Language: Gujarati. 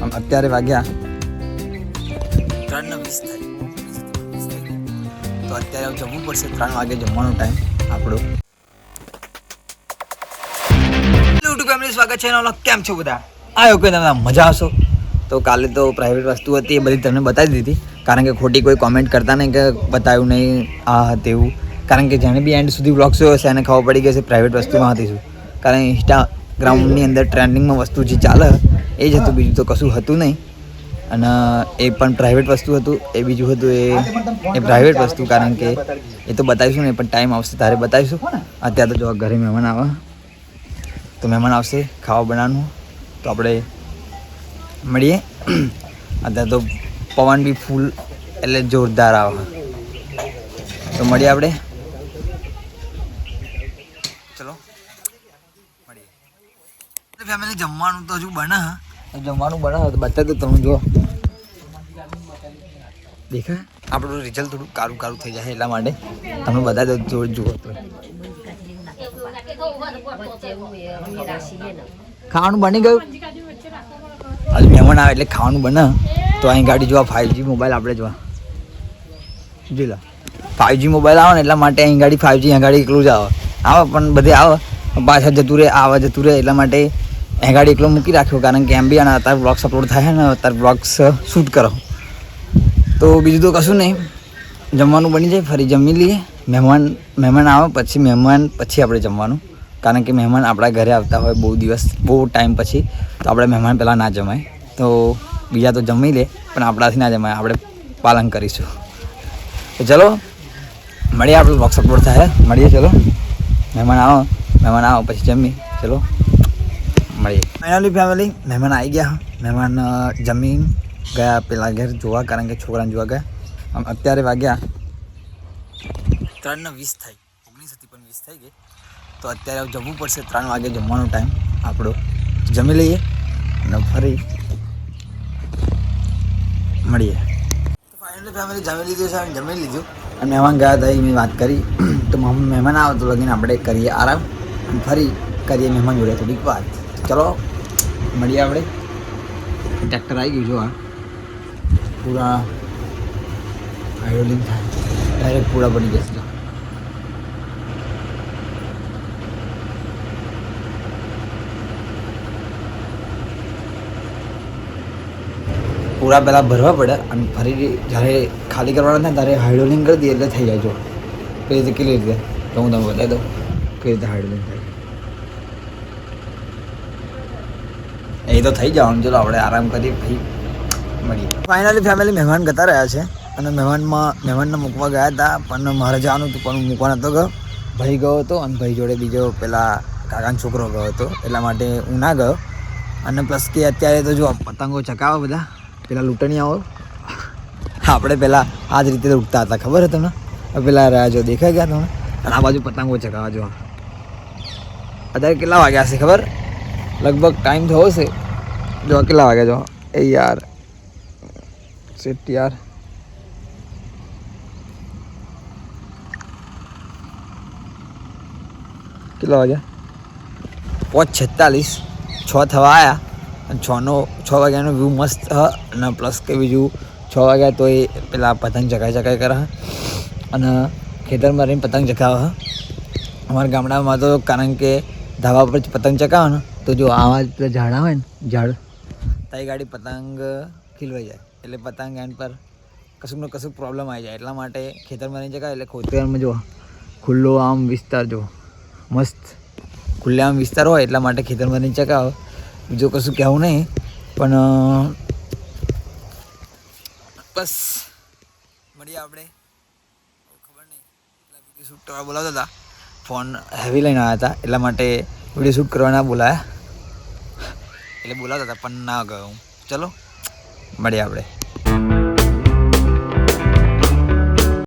અત્યારે વાગ્યા 3:20 થાય. તો અત્યારે જમવું પડશે. 3 વાગે જમવાનો ટાઈમ આપણો. યુટ્યુબ ફેમિલી સ્વાગત છે. કેમ છો બધા? આવ્યો કે તમે મજા આવશો. તો કાલે તો પ્રાઇવેટ વસ્તુ હતી એ બધી તમને બતાવી દીધી, કારણ કે ખોટી કોઈ કોમેન્ટ કરતા નહીં કે બતાવ્યું નહીં આ તેવું. કારણ કે જેને બી એન્ડ સુધી વ્લોગ જોયો હશે એને ખબર પડી ગઈ છે પ્રાઇવેટ વસ્તુમાં હતી શું. કારણ ઇન્સ્ટાગ્રામની અંદર ટ્રેન્ડિંગમાં વસ્તુ જે ચાલે એ જ હતું, બીજું તો કશું હતું નહીં. અને એ પણ પ્રાઇવેટ વસ્તુ હતું. એ બીજું હતું એ પ્રાઇવેટ વસ્તુ, કારણ કે એ તો બતાવીશું નહીં, પણ ટાઈમ આવશે ત્યારે બતાવીશું. અત્યારે તો જો ઘરે મહેમાન આવે, તો મહેમાન આવશે ખાવા બનાવવાનું, તો આપણે મળીએ. અત્યારે તો પવન બી ફૂલ એટલે જોરદાર આવે, તો મળીએ આપણે. ચલો મળીએ. ફેમિલી જમવાનું તો હજુ બને, જમવાનું બનાવો તો બતાવી દો તમે. જો દેખાય આપણું રિઝલ્ટ થોડું કારું કારું થઈ જાય એટલા માટે તમે બતાવી દો. જુઓ તો ખાવાનું બની ગયું. હજુ મહેમાન આવે એટલે ખાવાનું બને. તો અહીં ગાડી જોવા 5G મોબાઈલ આપણે જોવા જોઈ લો. 5G મોબાઈલ આવે ને એટલા માટે અહીં ગાડી 5G અહીં ગાડી એકલું જ આવે પણ બધે આવે પાછા જતું રહે, આવે જતું રહે, એટલા માટે અહીં ગાડી એકલો મૂકી રાખ્યો. કારણ કે એમ બી અને અત્યારે બ્લોગ્સ અપલોડ થાય ને, અત્યારે બ્લોગ્સ શૂટ કરો. તો બીજું તો કશું નહીં, જમવાનું બની જાય ફરી જમી લઈએ. મહેમાન આવે પછી આપણે જમવાનું, કારણ કે મહેમાન આપણા ઘરે આવતા હોય બહુ ટાઈમ પછી, તો આપણે મહેમાન પહેલાં ના જમાય. તો બીજા તો જમી લે પણ આપણાથી ના જમાય, આપણે પાલન કરીશું. તો ચલો મળીએ, આપણે બ્લોગ્સ અપલોડ થાય મળીએ. ચલો મહેમાન આવો પછી જમી. ચલો મળીએ. ફાઇનલી ફેમિલી મહેમાન આવી ગયા. મહેમાન જમીન ગયા પેલા ઘેર જોવા, કારણ કે છોકરાને જોવા ગયા. અત્યારે વાગ્યા 3:20 થાય. 19 હતી પણ 20 થઈ ગઈ. તો અત્યારે જમવું પડશે. 3 વાગે જમવાનો ટાઈમ આપણો. જમી લઈએ અને ફરી મળીએ. તો ફાઇનલી ફેમિલી જમી લીધું છે, જમી લીધું અને મહેમાન ગયા હતા એ મેં વાત કરી. તો મહેમાન આવે તો લગીને આપણે કરીએ આરામ અને ફરી કરીએ મહેમાન જોડે થોડીક વાત. ચલો મળીએ આપણે. ટ્રેક્ટર આવી ગયું જો, આ પૂરા હાઇડ્રોલિંગ થાય ડાયરેક્ટ પૂરા બની જશે. પૂરા પહેલાં ભરવા પડે અને ફરી જ્યારે ખાલી કરવાના થાય ત્યારે હાઇડ્રોલિંગ કરી દઈએ એટલે થઈ જાય. જો કઈ રીતે કેવી રીતે તો હું તમને બતાવી દઉં કઈ રીતે હાઇડ્રોલિંગ થાય. એ તો થઈ જવાનું. ચલો આપણે આરામ કરીએ પછી મળીએ. ફાઇનલી ફેમિલી મહેમાન જતા રહ્યા છે અને મહેમાનને મૂકવા ગયા હતા, પણ મારે જવાનું હતું પણ હું મૂકવા નહોતો ગયો. ભાઈ ગયો હતો અને ભાઈ જોડે બીજો પેલા કાકાનો છોકરો ગયો હતો, એટલા માટે હું ના ગયો. અને પ્લસ કે અત્યારે તો જો પતંગો ચકાવે બધા પેલા લૂંટણીયાઓ. આપણે પહેલાં આ જ રીતે ઉઠતા હતા, ખબર છે તમને? પેલા રહ્યા જો દેખાઈ ગયા તમે. અને આ બાજુ પતંગો ચકાવવા જો. અત્યારે કેટલા વાગ્યા હશે ખબર? લગભગ ટાઈમ થયો છે જો. કેટલા વાગ્યા જો એ યાર સેટ યાર. કેટલા વાગ્યા? 5:46 6 થવા આવ્યા. અને 6 વાગ્યાનો વ્યૂ મસ્ત હ. અને પ્લસ કે બીજું 6 વાગ્યા તો એ પેલા પતંગ ચકાઈ કરે અને ખેતરમાં રહીને પતંગ ચકાવે. અમારા ગામડામાં તો કારણ કે ધાબા પર પતંગ ચકાવે ને તો જો આવા પેલા ઝાડા હોય ને ઝાડ તારી ગાડી પતંગ ખીલવાઈ જાય, એટલે પતંગ એન્ડ પર કશું પ્રોબ્લેમ આવી જાય. એટલા માટે ખેતરમાં રહીને ચકાવે. એટલે ખેતરમાં જો ખુલ્લો આમ વિસ્તાર જો મસ્ત ખુલ્લે આમ વિસ્તાર હોય એટલા માટે ખેતરમાં રહીને ચકાવે. બીજું કશું કહેવું નહીં, પણ બસ મળીએ આપણે. ખબર નહીં એટલે વિડીયો શૂટ કરવા બોલાવતા હતા, ફોન હેવી લઈને આવ્યા હતા એટલા માટે વિડીયો શૂટ કરવા ના બોલાયા. એટલે બોલાવતા હતા પણ ના ગયો હું. ચલો મળીએ આપણે.